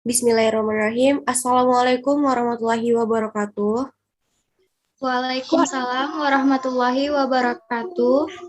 Bismillahirrahmanirrahim. Assalamualaikum warahmatullahi wabarakatuh. Waalaikumsalam warahmatullahi wabarakatuh.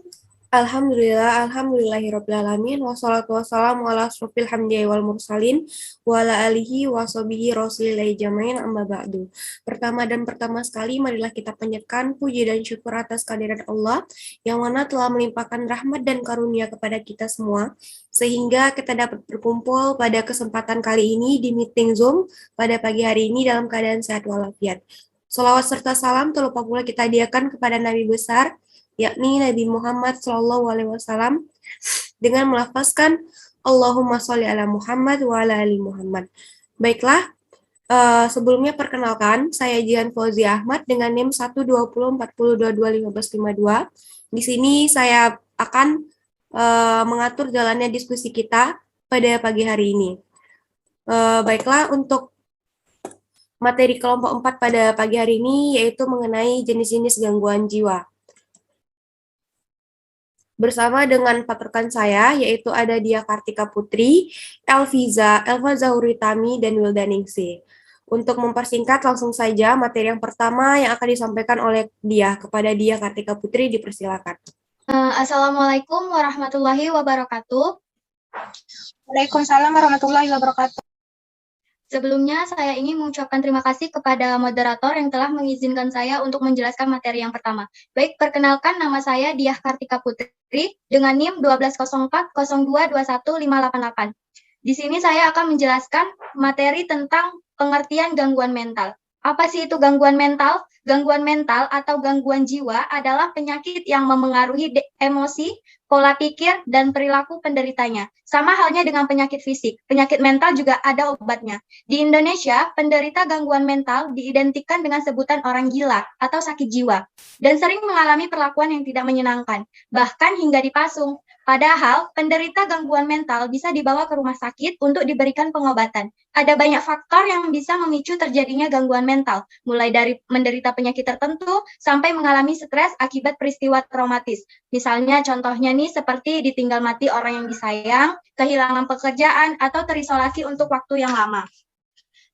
Alhamdulillahirrabbilalamin. Wassalatu wassalamu ala asrofil hamdiyai wal mursalin wa ala alihi wa sahbihi rasulillahi jamain amma ba'du. Pertama sekali, marilah kita panjatkan puji dan syukur atas kehadirat Allah yang mana telah melimpahkan rahmat dan karunia kepada kita semua, sehingga kita dapat berkumpul pada kesempatan kali ini di meeting Zoom pada pagi hari ini dalam keadaan sehat walafiat. Salawat serta salam tak lupa pula kita hadiahkan kepada Nabi besar, yakni Nabi Muhammad SAW, dengan melafazkan Allahumma sholli ala Muhammad wa ala ali Muhammad. Baiklah, sebelumnya perkenalkan, saya Jihan Fauzi Ahmad dengan NIM 12040221552. Di sini saya akan mengatur jalannya diskusi kita pada pagi hari ini. Baiklah, untuk materi kelompok 4 pada pagi hari ini yaitu mengenai jenis-jenis gangguan jiwa. Bersama dengan 4 rekan saya, yaitu ada Dia Kartika Putri, Elva Zahuri-Tami, dan Wildaningsih. Untuk mempersingkat, langsung saja materi yang pertama yang akan disampaikan oleh Dia. Kepada Dia Kartika Putri, dipersilakan. Assalamualaikum warahmatullahi wabarakatuh. Waalaikumsalam warahmatullahi wabarakatuh. Sebelumnya, saya ingin mengucapkan terima kasih kepada moderator yang telah mengizinkan saya untuk menjelaskan materi yang pertama. Baik, perkenalkan nama saya Diah Kartika Putri dengan NIM 12040221588. Di sini saya akan menjelaskan materi tentang pengertian gangguan mental. Apa sih itu gangguan mental? Gangguan mental atau gangguan jiwa adalah penyakit yang memengaruhi emosi, pola pikir, dan perilaku penderitanya. Sama halnya dengan penyakit fisik, penyakit mental juga ada obatnya. Di Indonesia, penderita gangguan mental diidentikan dengan sebutan orang gila atau sakit jiwa, dan sering mengalami perlakuan yang tidak menyenangkan, bahkan hingga dipasung. Padahal, penderita gangguan mental bisa dibawa ke rumah sakit untuk diberikan pengobatan. Ada banyak faktor yang bisa memicu terjadinya gangguan mental, mulai dari menderita penyakit tertentu sampai mengalami stres akibat peristiwa traumatis. Misalnya contohnya nih seperti ditinggal mati orang yang disayang, kehilangan pekerjaan, atau terisolasi untuk waktu yang lama.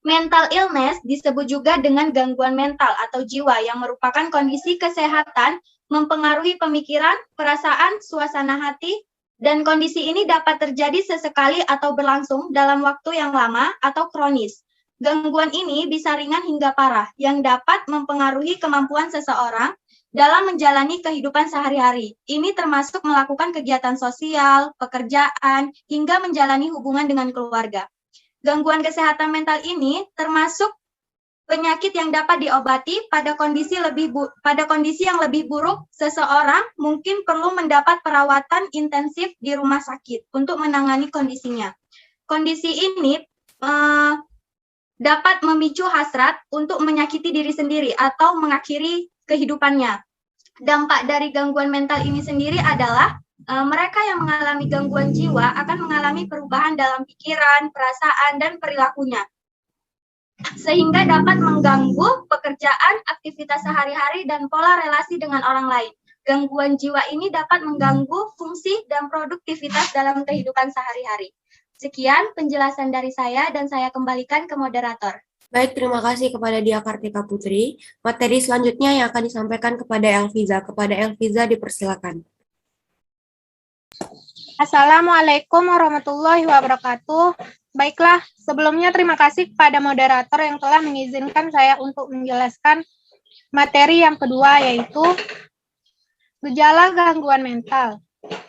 Mental illness disebut juga dengan gangguan mental atau jiwa yang merupakan kondisi kesehatan mempengaruhi pemikiran, perasaan, suasana hati, dan kondisi ini dapat terjadi sesekali atau berlangsung dalam waktu yang lama atau kronis. Gangguan ini bisa ringan hingga parah, yang dapat mempengaruhi kemampuan seseorang dalam menjalani kehidupan sehari-hari. Ini termasuk melakukan kegiatan sosial, pekerjaan, hingga menjalani hubungan dengan keluarga. Gangguan kesehatan mental ini termasuk penyakit yang dapat diobati pada kondisi yang lebih buruk. Seseorang mungkin perlu mendapat perawatan intensif di rumah sakit untuk menangani kondisinya. Kondisi ini dapat memicu hasrat untuk menyakiti diri sendiri atau mengakhiri kehidupannya. Dampak dari gangguan mental ini sendiri adalah mereka yang mengalami gangguan jiwa akan mengalami perubahan dalam pikiran, perasaan, dan perilakunya, sehingga dapat mengganggu pekerjaan, aktivitas sehari-hari, dan pola relasi dengan orang lain. Gangguan jiwa ini dapat mengganggu fungsi dan produktivitas dalam kehidupan sehari-hari. Sekian penjelasan dari saya dan saya kembalikan ke moderator. Baik, terima kasih kepada Dia Kartika Putri. Materi selanjutnya yang akan disampaikan kepada Elviza. Kepada Elviza, dipersilakan. Assalamualaikum warahmatullahi wabarakatuh. Baiklah, sebelumnya terima kasih kepada moderator yang telah mengizinkan saya untuk menjelaskan materi yang kedua, yaitu gejala gangguan mental.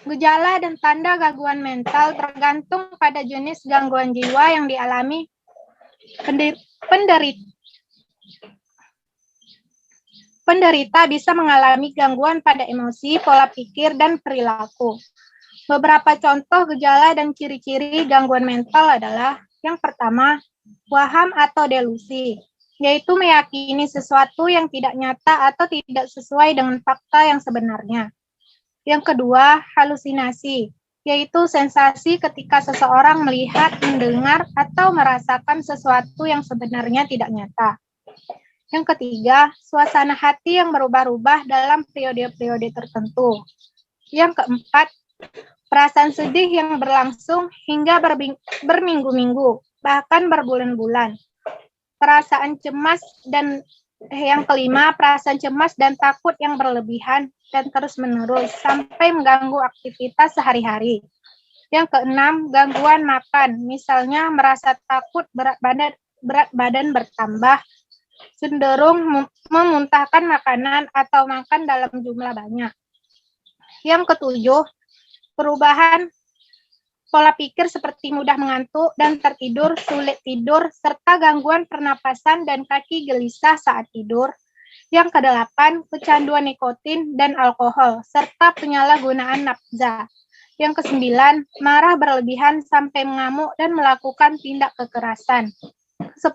Gejala dan tanda gangguan mental tergantung pada jenis gangguan jiwa yang dialami penderita. Penderita bisa mengalami gangguan pada emosi, pola pikir, dan perilaku. Beberapa contoh gejala dan ciri-ciri gangguan mental adalah: yang pertama, waham atau delusi, yaitu meyakini sesuatu yang tidak nyata atau tidak sesuai dengan fakta yang sebenarnya. Yang kedua, halusinasi, yaitu sensasi ketika seseorang melihat, mendengar, atau merasakan sesuatu yang sebenarnya tidak nyata. Yang ketiga, suasana hati yang berubah-ubah dalam periode-periode tertentu. Yang keempat, perasaan sedih yang berlangsung hingga berminggu-minggu. bahkan berbulan-bulan. Perasaan cemas dan yang kelima, perasaan cemas dan takut yang berlebihan dan terus-menerus sampai mengganggu aktivitas sehari-hari. Yang keenam, gangguan makan, misalnya merasa takut berat badan bertambah, cenderung memuntahkan makanan atau makan dalam jumlah banyak. Yang ketujuh, perubahan pola pikir seperti mudah mengantuk dan tertidur, sulit tidur, serta gangguan pernapasan dan kaki gelisah saat tidur. Yang kedelapan, kecanduan nikotin dan alkohol, serta penyalahgunaan nafza. Yang kesembilan, marah berlebihan sampai mengamuk dan melakukan tindak kekerasan. 10.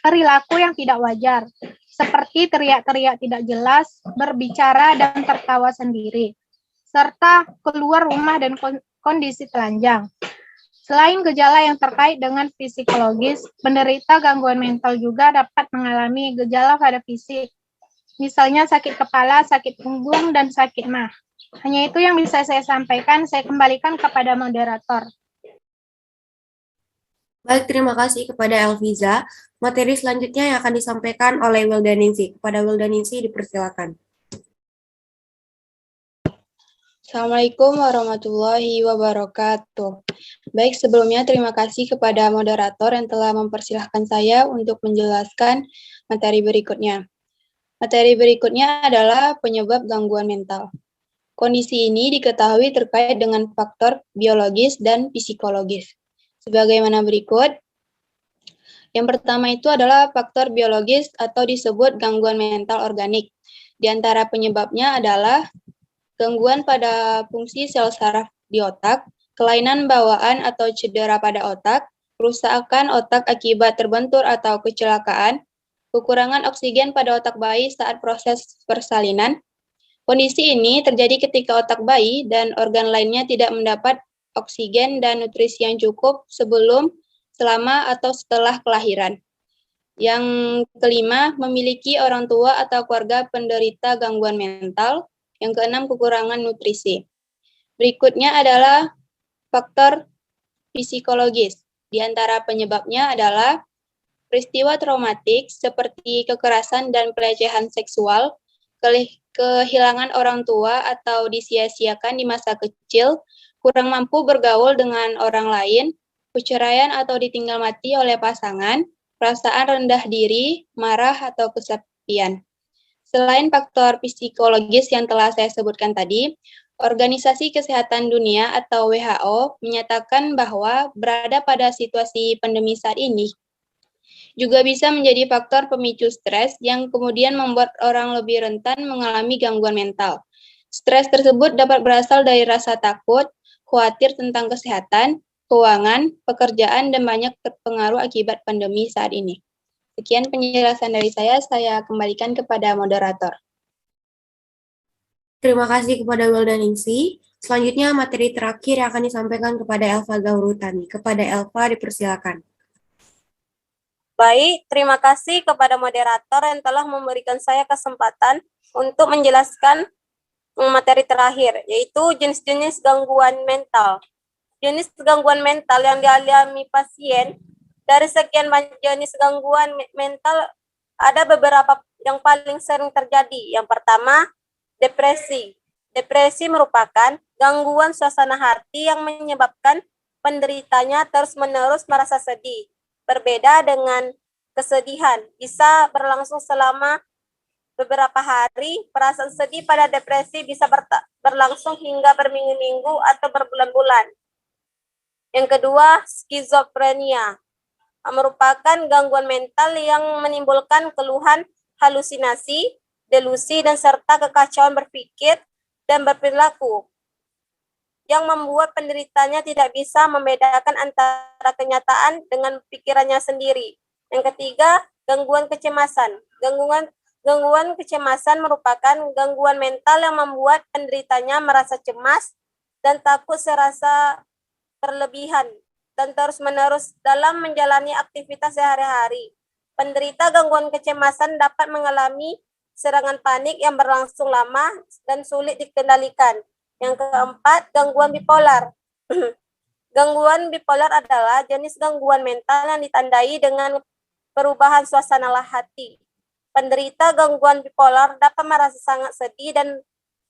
Perilaku yang tidak wajar, seperti teriak-teriak tidak jelas, berbicara dan tertawa sendiri, serta keluar rumah dan kondisi telanjang. Selain gejala yang terkait dengan psikologis, penderita gangguan mental juga dapat mengalami gejala pada fisik, misalnya sakit kepala, sakit punggung, dan sakit mah. Hanya itu yang bisa saya sampaikan, saya kembalikan kepada moderator. Baik, terima kasih kepada Elviza. Materi selanjutnya yang akan disampaikan oleh Wildaningsi. Kepada Wildaningsi dipersilakan. Assalamualaikum warahmatullahi wabarakatuh. Baik, sebelumnya terima kasih kepada moderator yang telah mempersilahkan saya untuk menjelaskan materi berikutnya. Materi berikutnya adalah penyebab gangguan mental. Kondisi ini diketahui terkait dengan faktor biologis dan psikologis. Sebagaimana berikut. Yang pertama itu adalah faktor biologis atau disebut gangguan mental organik. Di antara penyebabnya adalah gangguan pada fungsi sel saraf di otak, kelainan bawaan atau cedera pada otak, kerusakan otak akibat terbentur atau kecelakaan, kekurangan oksigen pada otak bayi saat proses persalinan. Kondisi ini terjadi ketika otak bayi dan organ lainnya tidak mendapat oksigen dan nutrisi yang cukup sebelum, selama, atau setelah kelahiran. Yang kelima, memiliki orang tua atau keluarga penderita gangguan mental. Yang keenam, kekurangan nutrisi. Berikutnya adalah faktor psikologis. Di antara penyebabnya adalah peristiwa traumatik seperti kekerasan dan pelecehan seksual, kehilangan orang tua atau disia-siakan di masa kecil, kurang mampu bergaul dengan orang lain, perceraian atau ditinggal mati oleh pasangan, perasaan rendah diri, marah, atau kesepian. Selain faktor psikologis yang telah saya sebutkan tadi, Organisasi Kesehatan Dunia atau WHO menyatakan bahwa berada pada situasi pandemi saat ini juga bisa menjadi faktor pemicu stres yang kemudian membuat orang lebih rentan mengalami gangguan mental. Stres tersebut dapat berasal dari rasa takut, khawatir tentang kesehatan, keuangan, pekerjaan, dan banyak terpengaruh akibat pandemi saat ini. Sekian penjelasan dari saya kembalikan kepada moderator. Terima kasih kepada Wildaningsi. Selanjutnya materi terakhir yang akan disampaikan kepada Elva Gaurutani. Kepada Elva dipersilakan. Baik, terima kasih kepada moderator yang telah memberikan saya kesempatan untuk menjelaskan materi terakhir, yaitu jenis-jenis gangguan mental. Jenis gangguan mental yang dialami pasien, dari sekian banyak jenis gangguan mental, ada beberapa yang paling sering terjadi. Yang pertama, depresi. Depresi merupakan gangguan suasana hati yang menyebabkan penderitanya terus-menerus merasa sedih. Berbeda dengan kesedihan, bisa berlangsung selama beberapa hari. Perasaan sedih pada depresi bisa berlangsung hingga berminggu-minggu atau berbulan-bulan. Yang kedua, skizofrenia merupakan gangguan mental yang menimbulkan keluhan halusinasi, delusi, dan serta kekacauan berpikir dan berperilaku yang membuat penderitanya tidak bisa membedakan antara kenyataan dengan pikirannya sendiri. Yang ketiga, gangguan kecemasan. Gangguan kecemasan merupakan gangguan mental yang membuat penderitanya merasa cemas dan takut serasa berlebihan dan terus-menerus dalam menjalani aktivitas sehari-hari. Penderita gangguan kecemasan dapat mengalami serangan panik yang berlangsung lama dan sulit dikendalikan. Yang keempat, gangguan bipolar. Gangguan bipolar adalah jenis gangguan mental yang ditandai dengan perubahan suasana hati. Penderita gangguan bipolar dapat merasa sangat sedih dan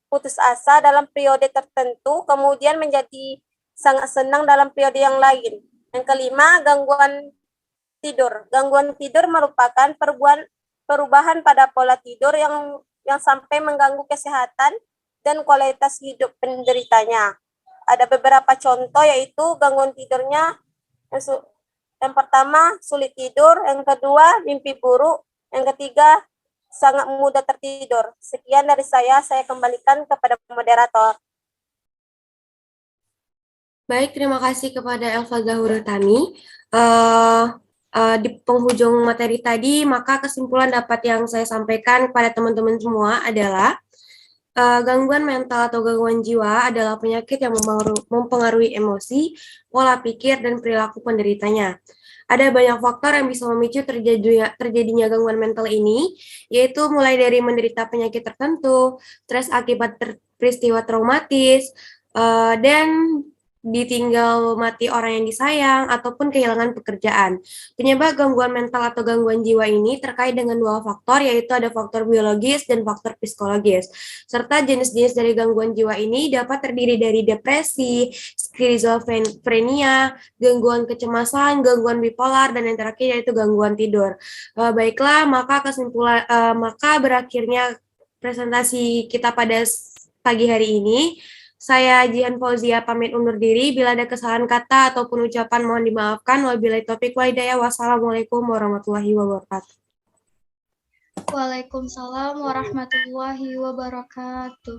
putus asa dalam periode tertentu, kemudian menjadi sangat senang dalam periode yang lain. Yang kelima, gangguan tidur. Gangguan tidur merupakan perubahan pada pola tidur yang sampai mengganggu kesehatan dan kualitas hidup penderitanya. Ada beberapa contoh, yaitu gangguan tidurnya yang pertama sulit tidur, yang kedua mimpi buruk, yang ketiga sangat mudah tertidur. Sekian dari saya kembalikan kepada moderator. Baik, terima kasih kepada Elva Zahura Tani. Di penghujung materi tadi, maka kesimpulan dapat yang saya sampaikan kepada teman-teman semua adalah gangguan mental atau gangguan jiwa adalah penyakit yang mempengaruhi emosi, pola pikir, dan perilaku penderitanya. Ada banyak faktor yang bisa memicu terjadinya gangguan mental ini, yaitu mulai dari menderita penyakit tertentu, stres akibat peristiwa traumatis, dan ditinggal mati orang yang disayang, ataupun kehilangan pekerjaan. Penyebab gangguan mental atau gangguan jiwa ini terkait dengan dua faktor, yaitu ada faktor biologis dan faktor psikologis. Serta jenis-jenis dari gangguan jiwa ini dapat terdiri dari depresi, skizofrenia, gangguan kecemasan, gangguan bipolar, dan yang terakhir yaitu gangguan tidur. Baiklah, maka berakhirnya presentasi kita pada pagi hari ini. Saya Jihan Fauzia pamit undur diri. Bila ada kesalahan kata ataupun ucapan mohon dimaafkan. Wabillahi taufiq wal hidayah. Wassalamualaikum warahmatullahi wabarakatuh. Waalaikumsalam warahmatullahi wabarakatuh.